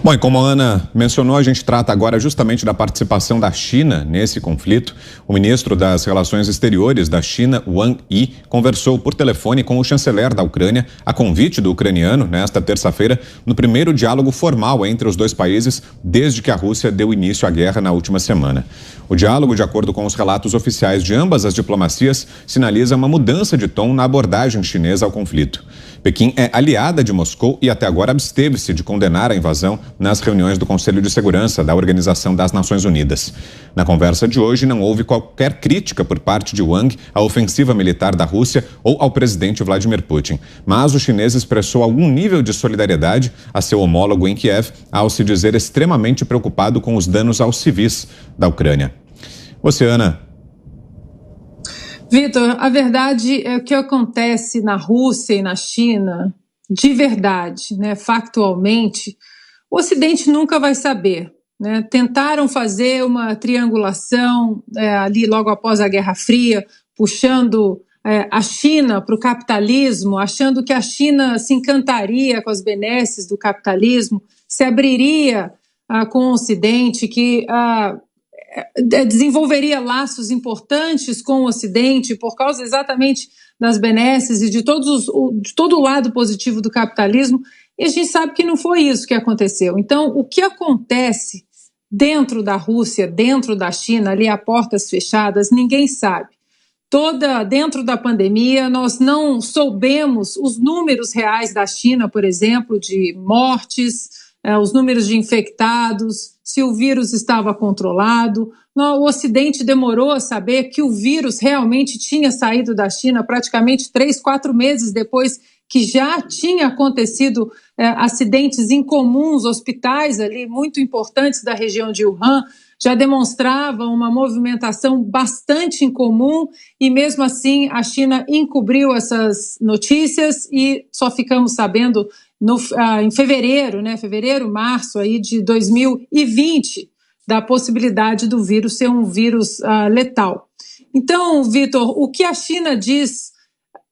Bom, e como a Ana mencionou, a gente trata agora justamente da participação da China nesse conflito. O ministro das Relações Exteriores da China, Wang Yi, conversou por telefone com o chanceler da Ucrânia, a convite do ucraniano, nesta terça-feira, no primeiro diálogo formal entre os dois países desde que a Rússia deu início à guerra na última semana. O diálogo, de acordo com os relatos oficiais de ambas as diplomacias, sinaliza uma mudança de tom na abordagem chinesa ao conflito. Pequim é aliada de Moscou e até agora absteve-se de condenar a invasão nas reuniões do Conselho de Segurança da Organização das Nações Unidas. Na conversa de hoje, não houve qualquer crítica por parte de Wang à ofensiva militar da Rússia ou ao presidente Vladimir Putin. Mas o chinês expressou algum nível de solidariedade a seu homólogo em Kiev, ao se dizer extremamente preocupado com os danos aos civis da Ucrânia. Você, Ana? Vitor, a verdade é o que acontece na Rússia e na China, de verdade, né, factualmente, o Ocidente nunca vai saber. Né? Tentaram fazer uma triangulação ali logo após a Guerra Fria, puxando a China para o capitalismo, achando que a China se encantaria com as benesses do capitalismo, se abriria com o Ocidente, que desenvolveria laços importantes com o Ocidente por causa exatamente das benesses e de todo o lado positivo do capitalismo, e a gente sabe que não foi isso que aconteceu. Então, o que acontece dentro da Rússia, dentro da China, ali a portas fechadas, ninguém sabe. Dentro da pandemia, nós não soubemos os números reais da China, por exemplo, de mortes, os números de infectados, se o vírus estava controlado. O Ocidente demorou a saber que o vírus realmente tinha saído da China praticamente 3, 4 meses depois que já tinha acontecido acidentes incomuns, hospitais ali muito importantes da região de Wuhan já demonstravam uma movimentação bastante incomum e mesmo assim a China encobriu essas notícias e só ficamos sabendo em fevereiro, março aí de 2020, da possibilidade do vírus ser um vírus letal. Então, Vitor, o que a China diz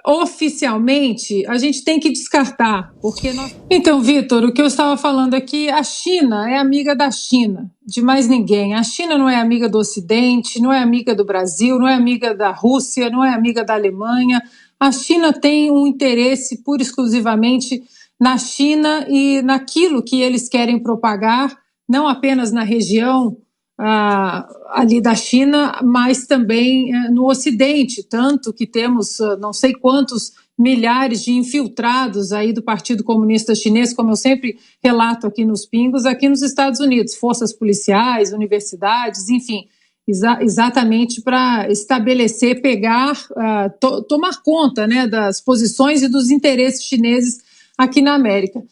oficialmente, a gente tem que descartar, porque Então, Vitor, o que eu estava falando aqui, a China é amiga da China, de mais ninguém. A China não é amiga do Ocidente, não é amiga do Brasil, não é amiga da Rússia, não é amiga da Alemanha. A China tem um interesse pura e exclusivamente na China e naquilo que eles querem propagar, não apenas na região ali da China, mas também no Ocidente, tanto que temos não sei quantos milhares de infiltrados aí do Partido Comunista Chinês, como eu sempre relato aqui nos Pingos, aqui nos Estados Unidos, forças policiais, universidades, enfim, exatamente para estabelecer, tomar conta, né, das posições e dos interesses chineses aqui na América.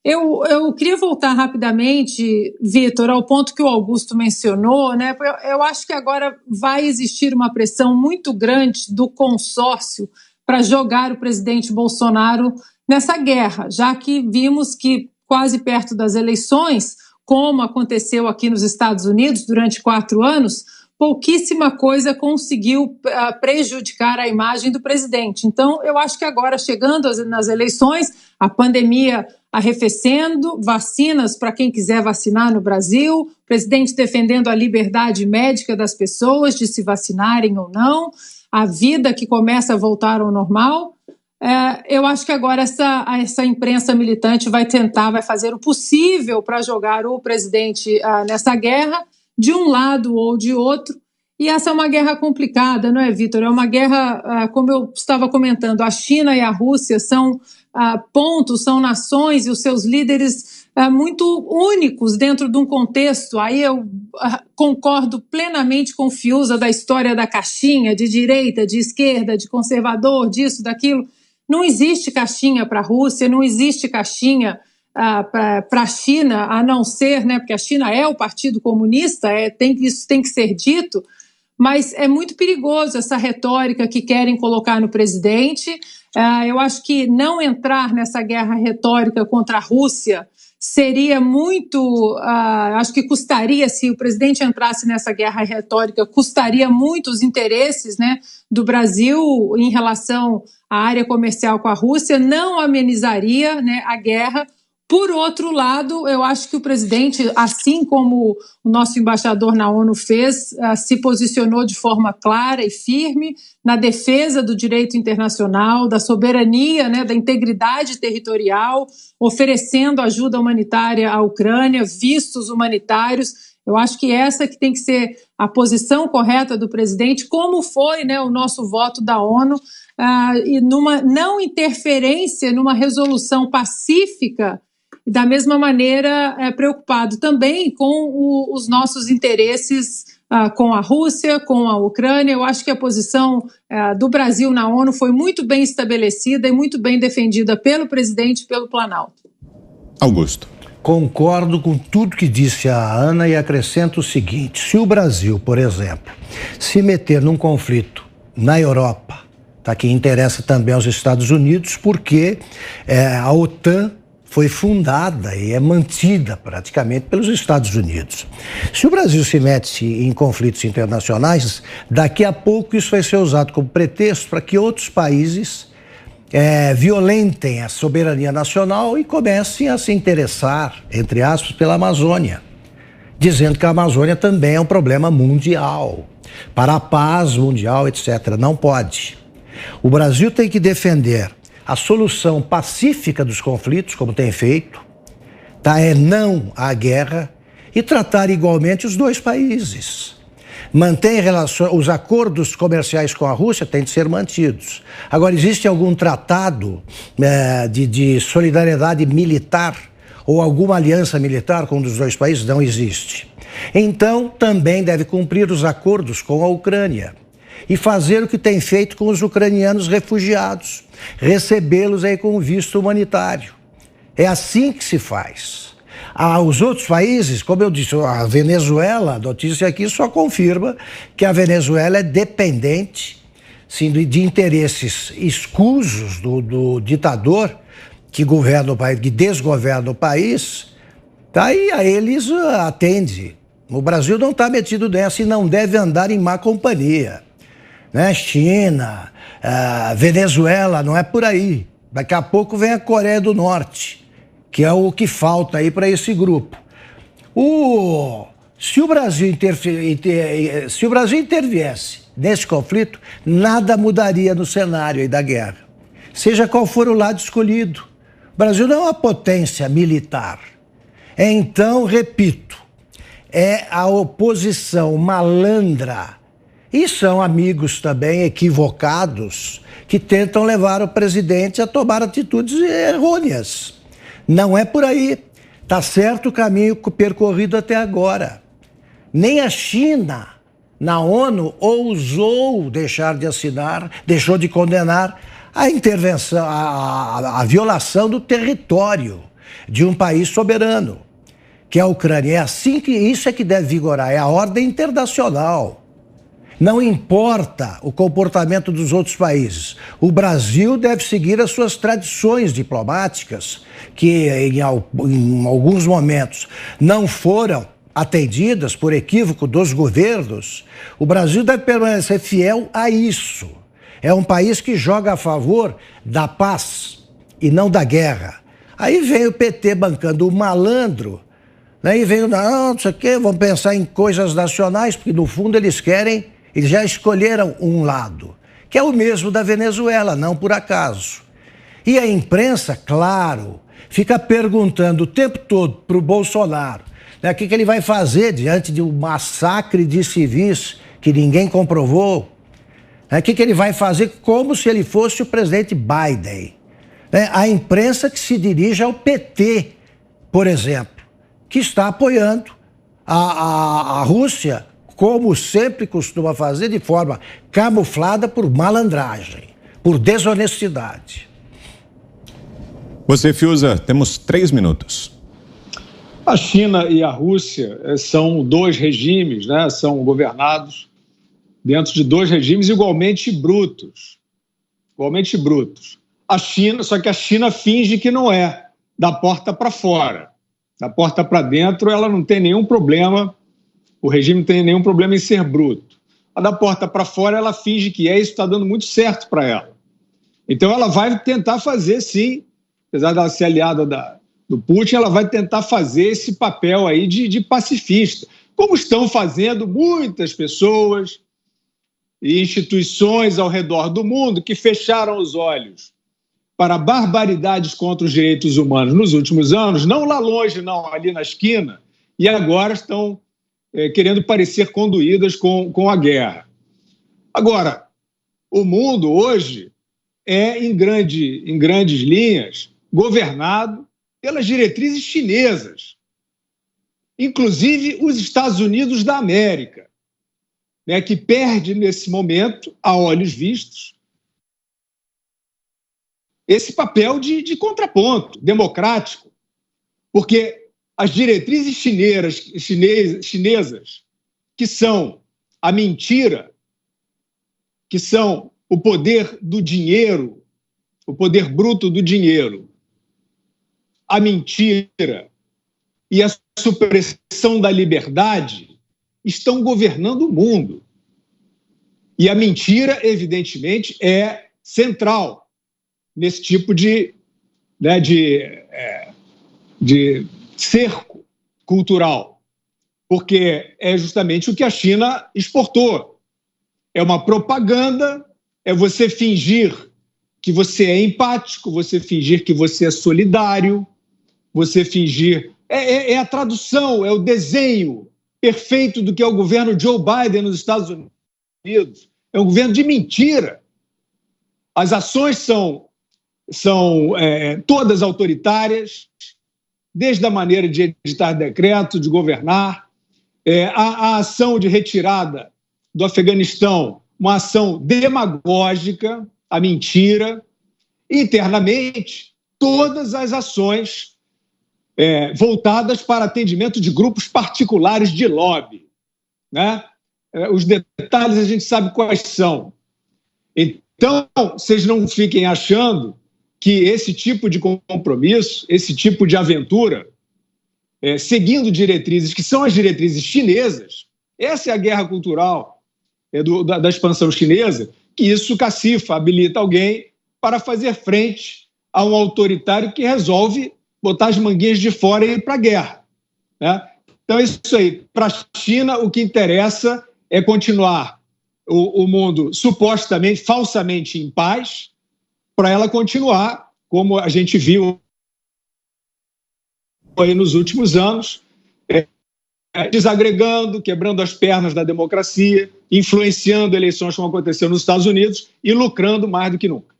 Eu queria voltar rapidamente, Vitor, ao ponto que o Augusto mencionou, né? Eu acho que agora vai existir uma pressão muito grande do consórcio para jogar o presidente Bolsonaro nessa guerra, já que vimos que quase perto das eleições, como aconteceu aqui nos Estados Unidos durante 4 anos, pouquíssima coisa conseguiu prejudicar a imagem do presidente. Então, eu acho que agora, chegando nas eleições, a pandemia arrefecendo, vacinas para quem quiser vacinar no Brasil, o presidente defendendo a liberdade médica das pessoas de se vacinarem ou não, a vida que começa a voltar ao normal. Eu acho que agora essa imprensa militante vai fazer o possível para jogar o presidente nessa guerra, de um lado ou de outro, e essa é uma guerra complicada, não é, Vitor? É uma guerra, como eu estava comentando, a China e a Rússia são pontos, são nações e os seus líderes muito únicos dentro de um contexto. Aí eu concordo plenamente com o Fiuza da história da caixinha, de direita, de esquerda, de conservador, disso, daquilo. Não existe caixinha para a Rússia, não existe caixinha para a China, a não ser, né, porque a China é o Partido Comunista, isso tem que ser dito, mas é muito perigoso essa retórica que querem colocar no presidente. Eu acho que não entrar nessa guerra retórica contra a Rússia seria muito, acho que custaria, se o presidente entrasse nessa guerra retórica, custaria muito os interesses, né, do Brasil em relação à área comercial com a Rússia, não amenizaria, né, a guerra, Por outro lado, eu acho que o presidente, assim como o nosso embaixador na ONU fez, se posicionou de forma clara e firme na defesa do direito internacional, da soberania, né, da integridade territorial, oferecendo ajuda humanitária à Ucrânia, vistos humanitários. Eu acho que essa que tem que ser a posição correta do presidente, como foi, né, o nosso voto da ONU, e numa não interferência numa resolução pacífica. Da mesma maneira, preocupado também com os nossos interesses com a Rússia, com a Ucrânia. Eu acho que a posição do Brasil na ONU foi muito bem estabelecida e muito bem defendida pelo presidente e pelo Planalto. Augusto. Concordo com tudo que disse a Ana e acrescento o seguinte: se o Brasil, por exemplo, se meter num conflito na Europa, tá, que interessa também aos Estados Unidos, porque a OTAN foi fundada e é mantida praticamente pelos Estados Unidos. Se o Brasil se mete em conflitos internacionais, daqui a pouco isso vai ser usado como pretexto para que outros países violentem a soberania nacional e comecem a se interessar, entre aspas, pela Amazônia, dizendo que a Amazônia também é um problema mundial, para a paz mundial, etc. Não pode. O Brasil tem que defender a solução pacífica dos conflitos, como tem feito, tá? É não à guerra e tratar igualmente os dois países. Mantém os acordos comerciais com a Rússia têm de ser mantidos. Agora, existe algum tratado de solidariedade militar ou alguma aliança militar com um dos dois países? Não existe. Então, também deve cumprir os acordos com a Ucrânia e fazer o que tem feito com os ucranianos refugiados, recebê-los aí com visto humanitário. É assim que se faz. Os outros países, como eu disse, a Venezuela, a notícia aqui só confirma que a Venezuela é dependente, sim, de interesses escusos do ditador que governa o país, que desgoverna o país, tá? E a eles atende. O Brasil não está metido nessa e não deve andar em má companhia. Né? China, Venezuela, não é por aí. Daqui a pouco vem a Coreia do Norte, que é o que falta aí para esse grupo. Se o Brasil interviesse nesse conflito, nada mudaria no cenário aí da guerra, seja qual for o lado escolhido. O Brasil não é uma potência militar. Então, repito, é a oposição malandra. E são amigos também equivocados que tentam levar o presidente a tomar atitudes errôneas. Não é por aí. Está certo o caminho percorrido até agora. Nem a China, na ONU, ousou deixar de assinar, deixou de condenar a intervenção, a violação do território de um país soberano, que é a Ucrânia. É assim que isso é que deve vigorar, é a ordem internacional. Não importa o comportamento dos outros países. O Brasil deve seguir as suas tradições diplomáticas, que em alguns momentos não foram atendidas por equívoco dos governos. O Brasil deve permanecer fiel a isso. É um país que joga a favor da paz e não da guerra. Aí vem o PT bancando o malandro, né? E vem, não sei o quê, vão pensar em coisas nacionais, porque no fundo eles já escolheram um lado, que é o mesmo da Venezuela, não por acaso. E a imprensa, claro, fica perguntando o tempo todo para o Bolsonaro, né, o que ele vai fazer diante de um massacre de civis que ninguém comprovou, né, o que ele vai fazer como se ele fosse o presidente Biden. Né, a imprensa que se dirige ao PT, por exemplo, que está apoiando a Rússia, como sempre costuma fazer, de forma camuflada por malandragem, por desonestidade. Você, Fiuza, temos 3 minutos. A China e a Rússia são dois regimes, né? São governados dentro de dois regimes igualmente brutos. Igualmente brutos. A China, só que a China finge que não é, da porta para fora. Da porta para dentro ela não tem nenhum problema. O regime não tem nenhum problema em ser bruto. A da porta para fora, ela finge que é, e isso está dando muito certo para ela. Então, ela vai tentar fazer, sim, apesar dela ser aliada do do Putin, ela vai tentar fazer esse papel aí de pacifista, como estão fazendo muitas pessoas e instituições ao redor do mundo que fecharam os olhos para barbaridades contra os direitos humanos nos últimos anos, não lá longe, não, ali na esquina, e agora estão querendo parecer conduídas com a guerra. Agora, o mundo hoje é, em grandes linhas, governado pelas diretrizes chinesas, inclusive os Estados Unidos da América, né, que perde, nesse momento, a olhos vistos, esse papel de contraponto democrático, porque as diretrizes chinesas, que são a mentira, que são o poder do dinheiro, o poder bruto do dinheiro, a mentira e a supressão da liberdade, estão governando o mundo. E a mentira, evidentemente, é central nesse tipo de cerco cultural, porque é justamente o que a China exportou. É uma propaganda, é você fingir que você é empático, você fingir que você é solidário, você fingir... É a tradução, é o desenho perfeito do que é o governo Joe Biden nos Estados Unidos. É um governo de mentira. As ações são todas autoritárias, desde a maneira de editar decreto, de governar, a ação de retirada do Afeganistão, uma ação demagógica, a mentira, internamente, todas as ações voltadas para atendimento de grupos particulares de lobby, né? Os detalhes a gente sabe quais são. Então, vocês não fiquem achando que esse tipo de compromisso, esse tipo de aventura, seguindo diretrizes que são as diretrizes chinesas, essa é a guerra cultural da expansão chinesa, que isso cacifa, habilita alguém para fazer frente a um autoritário que resolve botar as manguinhas de fora e ir para a guerra, né? Então, é isso aí. Para a China, o que interessa é continuar o mundo supostamente, falsamente em paz, para ela continuar, como a gente viu aí nos últimos anos, desagregando, quebrando as pernas da democracia, influenciando eleições como aconteceu nos Estados Unidos e lucrando mais do que nunca.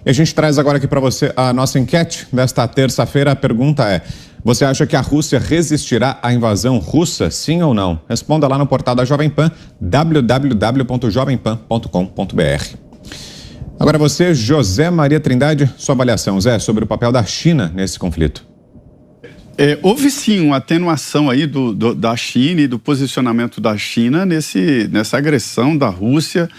E a gente traz agora aqui para você a nossa enquete desta terça-feira. A pergunta é: você acha que a Rússia resistirá à invasão russa, sim ou não? Responda lá no portal da Jovem Pan, www.jovempan.com.br. Agora você, José Maria Trindade, sua avaliação, Zé, sobre o papel da China nesse conflito. Houve sim uma atenuação aí da China e do posicionamento da China nessa agressão da Rússia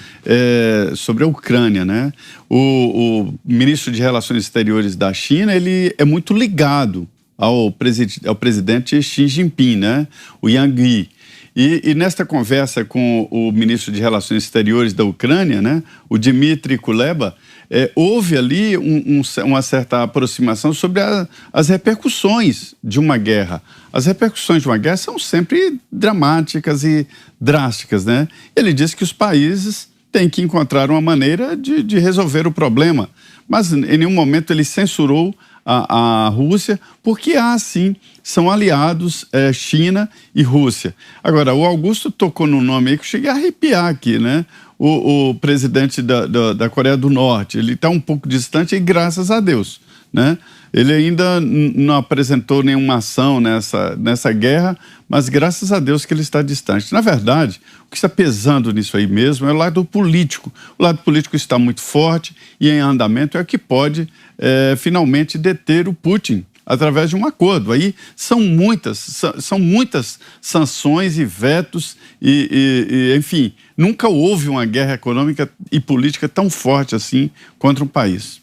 sobre a Ucrânia, né? O ministro de Relações Exteriores da China, ele é muito ligado ao presidente Xi Jinping, né? O Yang Yi. E nesta conversa com o ministro de Relações Exteriores da Ucrânia, né, o Dmitry Kuleba, houve ali uma certa aproximação sobre as repercussões de uma guerra. As repercussões de uma guerra são sempre dramáticas e drásticas, né? Ele disse que os países têm que encontrar uma maneira de resolver o problema, mas em nenhum momento ele censurou a Rússia, porque sim, são aliados China e Rússia. Agora, o Augusto tocou num nome aí que eu cheguei a arrepiar aqui, né? O presidente da Coreia do Norte, ele está um pouco distante e graças a Deus, né? Ele ainda não apresentou nenhuma ação nessa guerra, mas graças a Deus que ele está distante. Na verdade, o que está pesando nisso aí mesmo é o lado político. O lado político está muito forte e em andamento, é o que pode finalmente deter o Putin através de um acordo. Aí são muitas sanções e vetos enfim, nunca houve uma guerra econômica e política tão forte assim contra um país.